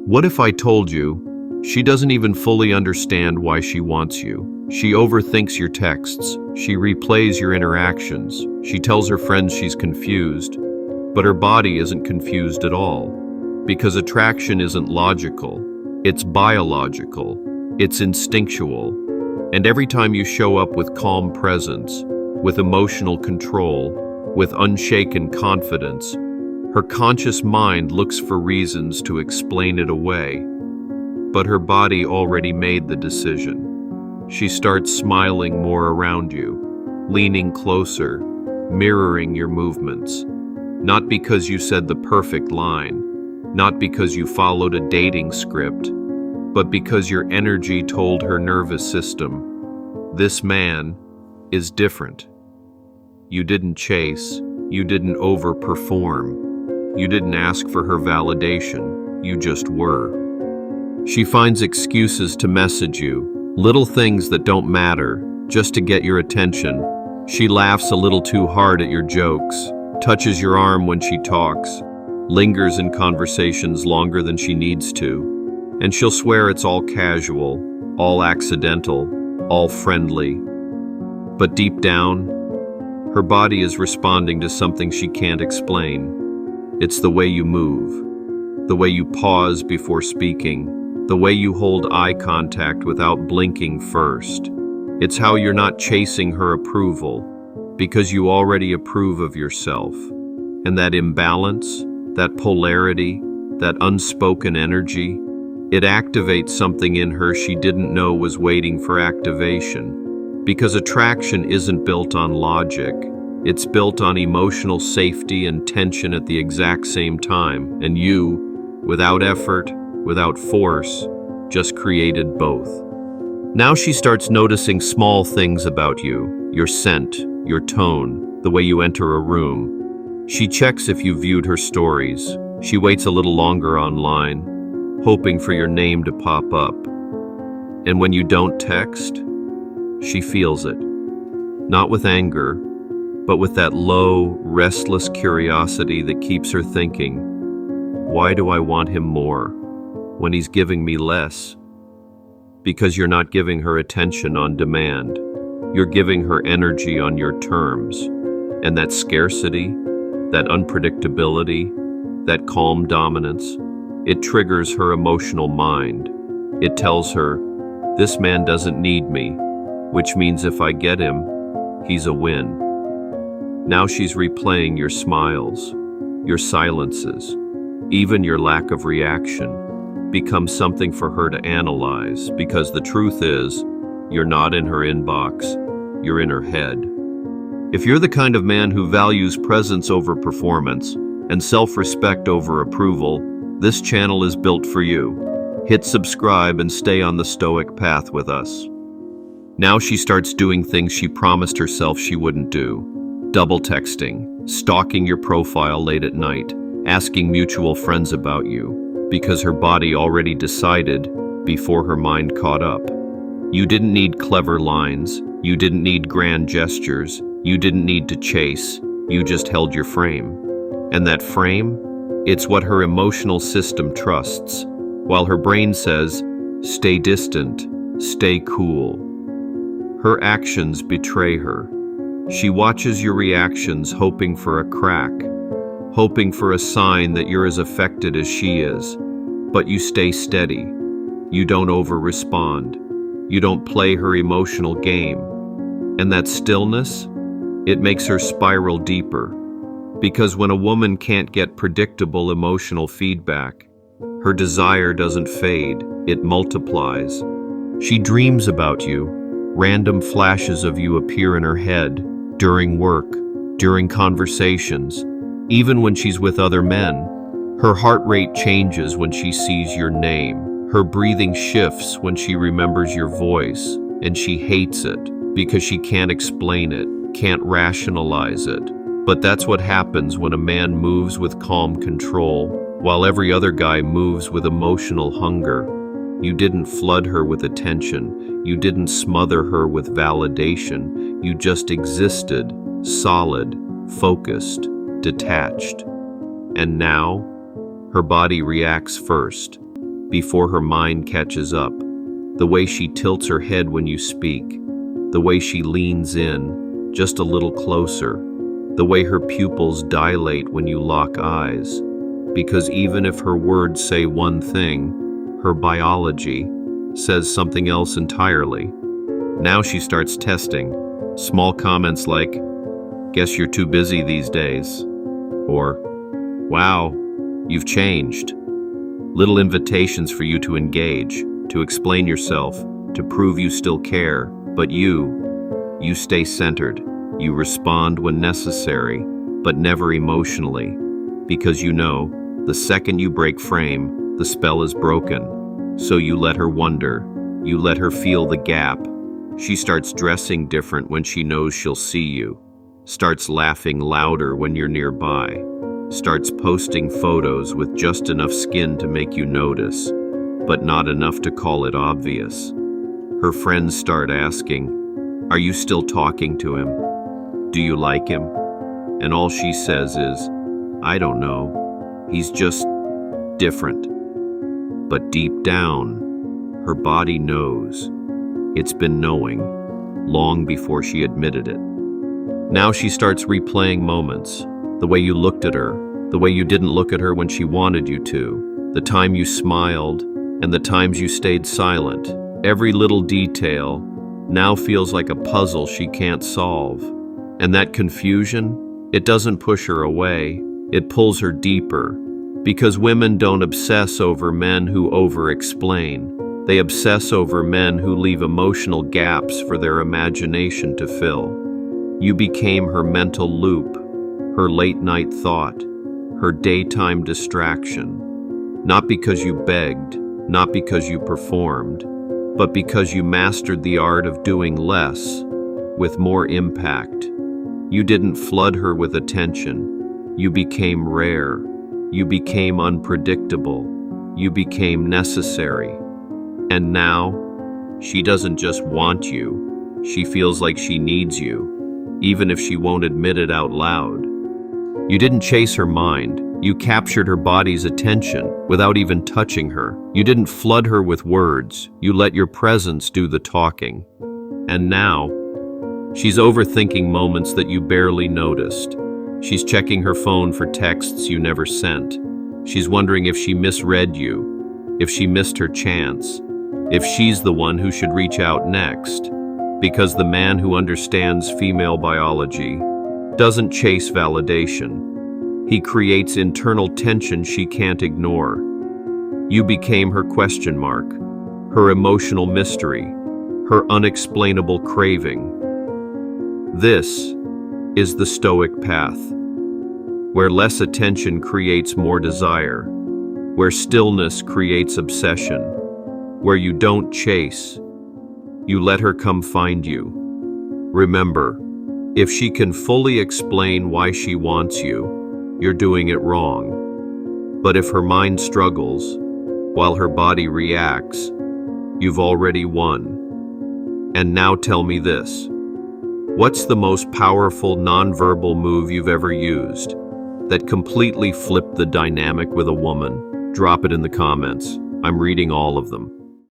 What if I told you she doesn't even fully understand why she wants you? She overthinks your texts. She replays your interactions. She tells her friends she's confused, but her body isn't confused at all. Because attraction isn't logical, it's biological, it's instinctual. And every time you show up with calm presence, with emotional control, with unshaken confidence, her conscious mind looks for reasons to explain it away. But her body already made the decision. She starts smiling more around you, leaning closer, mirroring your movements. Not because you said the perfect line, not because you followed a dating script, but because your energy told her nervous system, this man is different. You didn't chase, you didn't overperform. You didn't ask for her validation, you just were. She finds excuses to message you, little things that don't matter, just to get your attention. She laughs a little too hard at your jokes, touches your arm when she talks, lingers in conversations longer than she needs to, and she'll swear it's all casual, all accidental, all friendly. But deep down, her body is responding to something she can't explain. It's the way you move, the way you pause before speaking, the way you hold eye contact without blinking first. It's how you're not chasing her approval, because you already approve of yourself. And that imbalance, that polarity, that unspoken energy, it activates something in her she didn't know was waiting for activation. Because attraction isn't built on logic. It's built on emotional safety and tension at the exact same time, and you, without effort, without force, just created both. Now she starts noticing small things about you, your scent, your tone, the way you enter a room. She checks if you viewed her stories. She waits a little longer online, hoping for your name to pop up. And when you don't text, she feels it. Not with anger, but with that low, restless curiosity that keeps her thinking, why do I want him more when he's giving me less? Because you're not giving her attention on demand. You're giving her energy on your terms. And that scarcity, that unpredictability, that calm dominance, it triggers her emotional mind. It tells her, this man doesn't need me, which means if I get him, he's a win. Now she's replaying your smiles, your silences, even your lack of reaction becomes something for her to analyze, because the truth is, you're not in her inbox, you're in her head. If you're the kind of man who values presence over performance and self-respect over approval, this channel is built for you. Hit subscribe and stay on the Stoic path with us. Now she starts doing things she promised herself she wouldn't do. Double texting, stalking your profile late at night, asking mutual friends about you, because her body already decided before her mind caught up. You didn't need clever lines, you didn't need grand gestures, you didn't need to chase, you just held your frame. And that frame, it's what her emotional system trusts, while her brain says, stay distant, stay cool. Her actions betray her. She watches your reactions hoping for a crack, hoping for a sign that you're as affected as she is. But you stay steady. You don't over-respond. You don't play her emotional game. And that stillness, it makes her spiral deeper. Because when a woman can't get predictable emotional feedback, her desire doesn't fade, it multiplies. She dreams about you. Random flashes of you appear in her head, during work, during conversations, even when she's with other men. Her heart rate changes when she sees your name. Her breathing shifts when she remembers your voice, and she hates it because she can't explain it, can't rationalize it. But that's what happens when a man moves with calm control, while every other guy moves with emotional hunger. You didn't flood her with attention. You didn't smother her with validation. You just existed, solid, focused, detached. And now, her body reacts first. before her mind catches up. The way she tilts her head when you speak. The way she leans in, just a little closer. The way her pupils dilate when you lock eyes. Because even if her words say one thing, her biology says something else entirely. Now she starts testing. Small comments like, "Guess you're too busy these days." Or, "Wow, you've changed." Little invitations for you to engage, to explain yourself, to prove you still care, but you stay centered. You respond when necessary, but never emotionally, because you know, the second you break frame, the spell is broken. So you let her wonder, you let her feel the gap. She starts dressing different when she knows she'll see you, starts laughing louder when you're nearby, starts posting photos with just enough skin to make you notice, but not enough to call it obvious. Her friends start asking, "Are you still talking to him? Do you like him?" And all she says is, "I don't know. He's just different." But deep down, her body knows. It's been knowing, long before she admitted it. Now she starts replaying moments, the way you looked at her, the way you didn't look at her when she wanted you to, the time you smiled, and the times you stayed silent. Every little detail now feels like a puzzle she can't solve. And that confusion, it doesn't push her away, it pulls her deeper. Because women don't obsess over men who over-explain. They obsess over men who leave emotional gaps for their imagination to fill. You became her mental loop, her late-night thought, her daytime distraction. Not because you begged, not because you performed, but because you mastered the art of doing less, with more impact. You didn't flood her with attention. You became rare. You became unpredictable. You became necessary. And now, she doesn't just want you. She feels like she needs you, even if she won't admit it out loud. You didn't chase her mind. You captured her body's attention without even touching her. You didn't flood her with words. You let your presence do the talking. And now, she's overthinking moments that you barely noticed. She's checking her phone for texts you never sent. She's wondering if she misread you, if she missed her chance, if she's the one who should reach out next. Because the man who understands female biology doesn't chase validation. He creates internal tension she can't ignore. You became her question mark, her emotional mystery, her unexplainable craving. This is the Stoic path, where less attention creates more desire, where stillness creates obsession, where you don't chase, you let her come find you. Remember, if she can fully explain why she wants you, you're doing it wrong. But if her mind struggles, while her body reacts, you've already won. And now tell me this. What's the most powerful nonverbal move you've ever used that completely flipped the dynamic with a woman? Drop it in the comments. I'm reading all of them.